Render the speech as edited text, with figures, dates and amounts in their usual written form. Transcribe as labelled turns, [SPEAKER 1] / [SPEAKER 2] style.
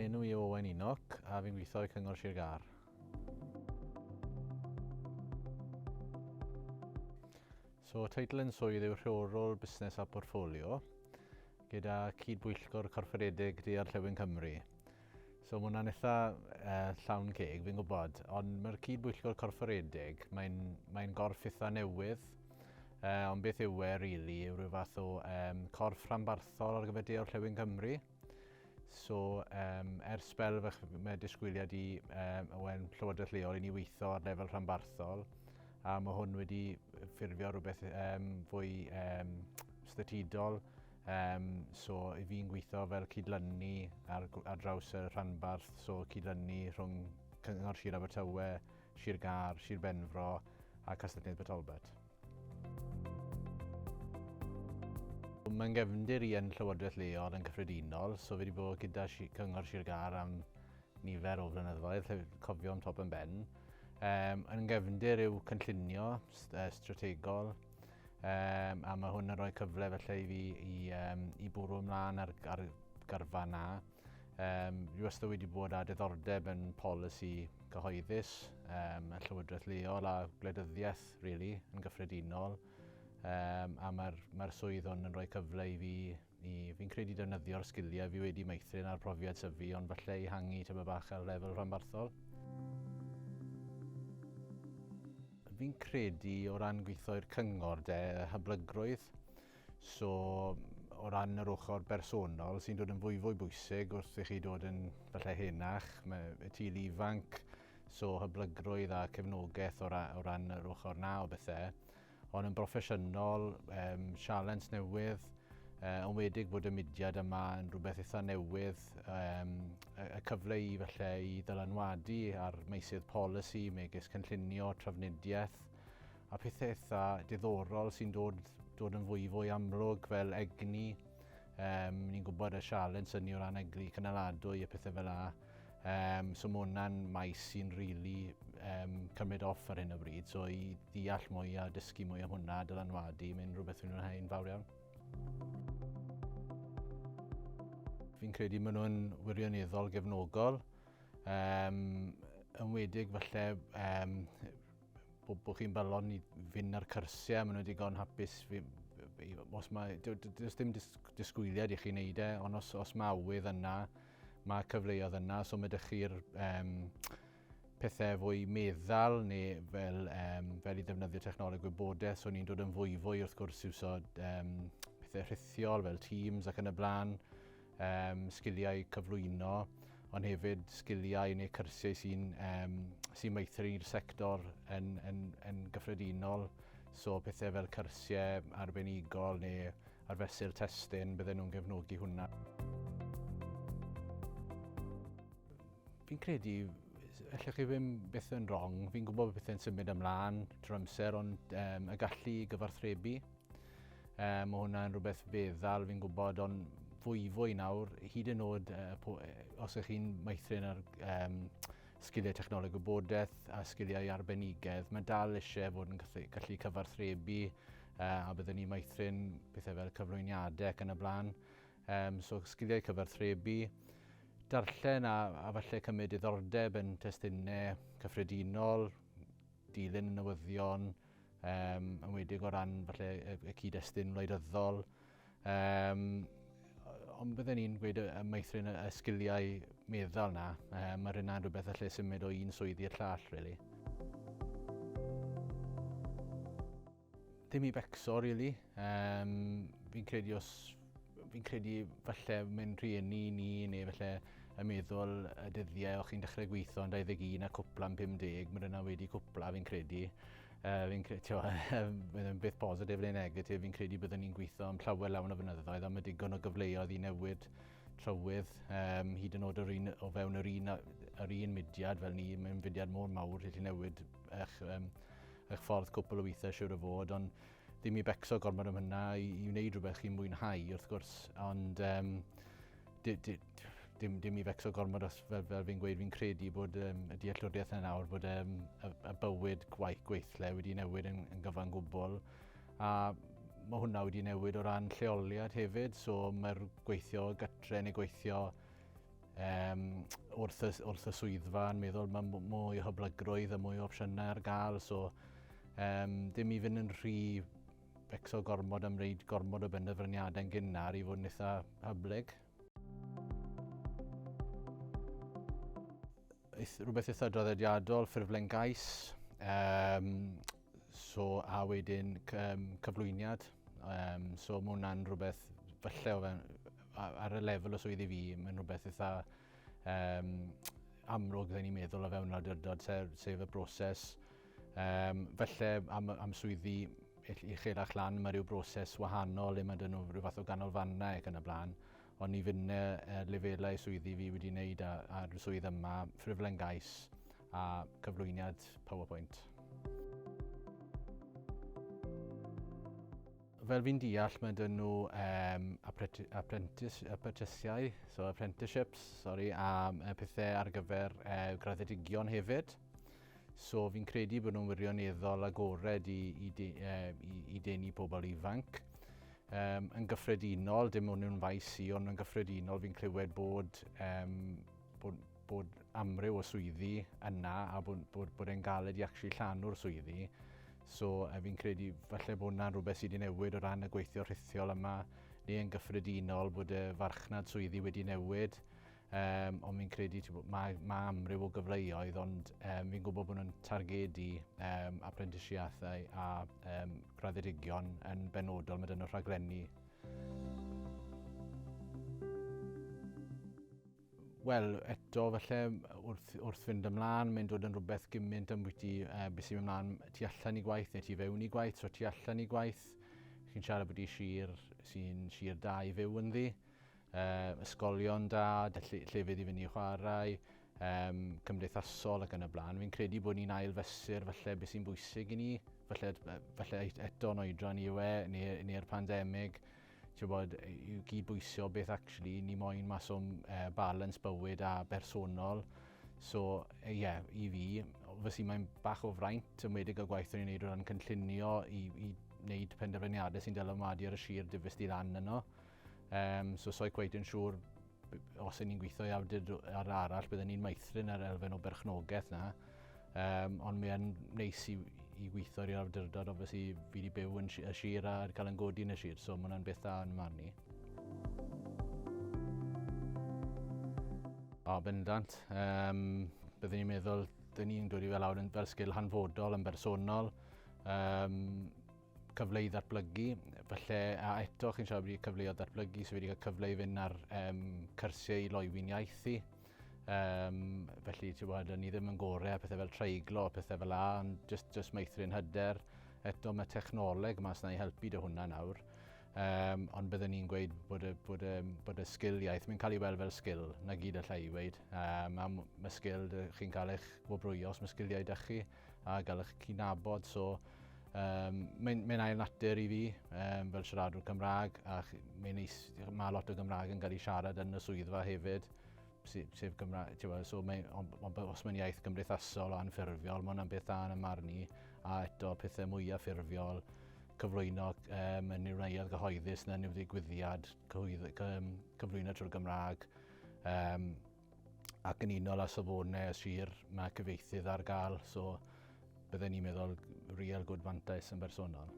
[SPEAKER 1] enw i Owain Enoch a fi'n gweithio i Cyngor Sir Gar. So, teitl yn swydd yw Rheolwr Busnes a Portfolio gyda cydbwyllgor corfforedig Orllewin Cymru. So, mae hwnna'n eitha llawn ceg, fi'n gwybod, ond mae'r cydbwyllgor corfforedig, mae'n gorff eitha newydd, ond beth yw rili yw rhyw fath o corff rhanbarthol ar gyfer Orllewin Cymru. So, ers spel mae disgwyliad i Owain Llywodraeth leol i ni weithio ar lefel rhanbarthol, a mae hwn wedi ffurfio rhywbeth fwy statudol. So, i fi'n gweithio fel cydlynu ar draws y rhanbarth, so cydlynu rhwng Cyngor Sir Abertawe, Sir Gar, Sir Benfro a Castell Nedd Talbot. Mae'n gefndir i yn Llywodraeth leol yn cyffredinol, so fi wedi bod gyda Cyngor Sir Gar am nifer o flynyddoedd, cofio am top yn ben. Yn gefndir yw cynllunio strategol, a mae hwn yn rhoi cyfle felly i fi i bwrw ymlaen ar garfa na. Fi wastad wedi bod â diddordeb yn polisi cyhoeddus, y Llywodraeth leol a gwleidyddiaeth really, yn gyffredinol. A mae'r swydd hwn yn rhoi cyfle i fi'n credu defnyddio'r sgiliau fi wedi meithrin ar profiad syfu, ond falle i hangu tyma bach ar lefel rhanbarthol. Fi'n credu o ran gweithio i'r cyngor hyblygrwydd, so o ran yr ochr bersonol sy'n dod yn fwy bwysig wrth i chi dod yn falle henach, y teulu ifanc, so hyblygrwydd a cefnogaeth o ran yr ochr na o bethau. Ond yn broffesiynol, sialens newydd, ond wedig bod y mudiad yma yn rhywbeth eitha newydd, y cyfle i falle i ddylanwadu ar meysydd polisi, megis cynllunio, trafnidiaeth, a pethau eitha diddorol sy'n dod yn fwy amlwg fel egni. Ni'n gwybod y sialens hynny o ran egni cynaladwy a pethau fel yna. So mae hwnna'n maes sy'n rili cymryd off ar hyn o bryd, so i ddeall mwy a dysgu mwy am hwnna, dylanwadu, mae'n rhywbeth fi'n mwynhau'n fawr iawn. Fi'n credu maen nhw'n wirioneddol gefnogol, yn wedig falle bod chi'n balon i fynd ar cyrsiau, maen nhw digon hapus. Does dim disgwyliad i chi wneud ond os mae awydd yna, mae cyfleoedd yna, so mae ydych chi'r pethau fwy meddal neu fel i ddefnyddio technoleg gwybodaeth, so ni'n dod yn fwy wrth gwrs iwsod pethau rhithiol fel Teams ac yn y blaen, sgiliau cyflwyno, ond hefyd sgiliau neu cyrsiau sy'n meithrin'r sector yn gyffredinol, so pethau fel cyrsiau arbenigol neu ar fesul testun, bydden nhw'n gefnogi hwnna. Fi'n credu, allwch chi ddim beth yn wrong, fi'n gwybod bod bethau'n symud ymlaen trwy'r amser, ond y gallu gyfarthrebu. Mae hwnna'n rhywbeth feddal, fi'n gwybod, ond fwy nawr, hyd yn oed os ych chi'n meithrin ar sgiliau technoleg gwybodaeth a sgiliau arbenigedd, mae dal eisiau fod yn gallu cyfarthrebu a byddwn ni'n meithrin pethau fel cyflwyniadau ac yn y blaen. So sgiliau cyfarthrebu, darllen a falle cymryd diddordeb yn testunau cyffredinol, dilyn y newyddion, yn wedig o ran falle y cyd-destun wleidyddol. Ond bydden ni'n gweud y meithrin y sgiliau meddal na, mae hynna'n rhywbeth allai symud o un swyddi i'r llall, really. Dim i becso, really. Fi'n credu falle mynd rhieni ni neu falle y meddwl y dyddiau o'ch chi'n dechrau gweithio yn 21 a cwpla yn 50, mae hynna wedi cwpla fi'n credu. Byddai'n beth positif neu negatif, fi'n credu byddwn ni'n gweithio am llawer lawn o fynyddoedd a mae digon o gyfleoedd i newid trywydd, hyd yn oed o fewn yr un mudiad fel ni, mae'n fudiad mor mawr i newid eich ffordd cwpl o weithiau siwr o fod, ond ddim i becso gormod am hynna, i wneud rhywbeth chi'n mwynhau wrth gwrs, ond dim i becso gormod fel fi'n gweud, fi'n credu bod y dealltwriaeth yna nawr bod y bywyd gweithle wedi newid yn gyfan gwbl, a mae hwnna wedi newid o ran lleoliad hefyd, so mae'r gweithio gytre neu gweithio wrth y swyddfa yn meddwl mae mwy o hyblygrwydd a mwy o opsiynau ar gael, so dim i fynd yn rhy becso gormod am reid gormod o benderfyniadau'n gynnar i fod yn eitha hyblyg. Rhywbeth eitha draddodiadol, ffurflen gais, a wedyn cyflwyniad. So mae hwnna'n rhywbeth falle ar y lefel o swyddi fi, mae'n rhywbeth eitha amlwg dda ni'n meddwl o fewn awdurdod, sef y broses. Felly am swyddi uchelach lan, mae rhyw broses wahanol le mae dyn nhw rhyw fath o ganolfannau ac yn y blaen. Ond i fyny lefelau swyddi fi wedi wneud ar y swydd yma, ffurflen gais a cyflwyniad PowerPoint. Fel fi'n deall, mae dyn nhw apprenticeships, a pethau ar gyfer graddedigion hefyd. So fi'n credu bod nhw'n wirioneddol agored i denu pobl ifanc. Yn gyffredinol, dim ond yw'n faes i, ond yn gyffredinol fi'n clywed bod amryw o swyddi yna a bod e'n galed i llanw'r swyddi. So fi'n credu falle bod hwnna'n rhywbeth sydd wedi newid o ran y gweithio rhithiol yma, neu yn gyffredinol bod y farchnad swyddi wedi newid. Ond fi'n credu mae amryw o gyfleoedd, ond fi'n gwybod bod nhw'n targedu apprenticesiaethau a graddedigion yn benodol mae dyn nhw'n rhaglenni. Wel, eto, falle wrth fynd ymlaen, mae'n dod yn rhywbeth gymaint ambwyty beth sy'n mynd ymlaen tu allan i gwaith neu tu fewn i gwaith. So tu allan i gwaith, chi'n siarad bod i sy'n sir da i fyw ynddi. Ysgolion da, llefydd i fynd i chwarae, cymdeithasol ac yn y blaen. Fi'n credu bod ni'n ail fesur falle beth sy'n bwysig i ni. Falle eto'n oedran i yw neu'r pandemig. Ti'n bod, yw gydbwysio beth ni moyn mas o balans bywyd a bersonol. So, i fi, obviously mae'n bach o fraint ymwedig o gwaith o'n i'n neud o ran cynllunio i wneud penderfyniadau sy'n dylanwadu ar y sir difys di lan yno. So so'i cweith yn siŵr, os ni'n gweithio i ar arall, byddwn ni'n meithrin ar elfen o berchnogaeth na. Ond mae'n neis i gweithio i'r awdurdod, obviously fi wedi byw yn y sir a cael yn godi yn y sir, so mae hwnna'n beth da yn marn ni. Bendant. Byddwn ni'n meddwl, dyn ni'n dod i fel awr fel sgil hanfodol yn bersonol, cyfle i ddatblygu. Falle, a eto chi'n siarad bod i cyfle o ddatblygu, so wedi cael cyfle i fynd ar cyrsiau i loiwin iaithu. Felly, ni ddim yn gorau a pethau fel treiglo a pethau fel a, ond just meithrin hyder. Eto mae technoleg mas na i helpu dy hwnna nawr. Ond byddwn ni'n gweud bod y sgil iaith, mae'n cael ei weld fel sgil, na gyd allai i weid. Mae sgil, chi'n cael eich wobrwyo os mae sgiliau ydych chi, a gael eich cynabod. So, mae'n ail natur i fi fel siaradwr Cymraeg, a mae lot o Gymraeg yn cael ei siarad yn y swyddfa hefyd. Sef Gymraeg, so os mae'n iaith gymdeithasol a anffurfiol, mae hwnna'n beth da yn y marn ni, a eto pethau mwyaf ffurfiol, cyflwyno yn yw'r gyhoeddus na yn yw'r digwyddiad, cyflwyno trwy'r Gymraeg, ac yn unol â safonau y sir mae cyfieithydd ar gael, so byddwn ni'n meddwl real good fantais yn bersonol.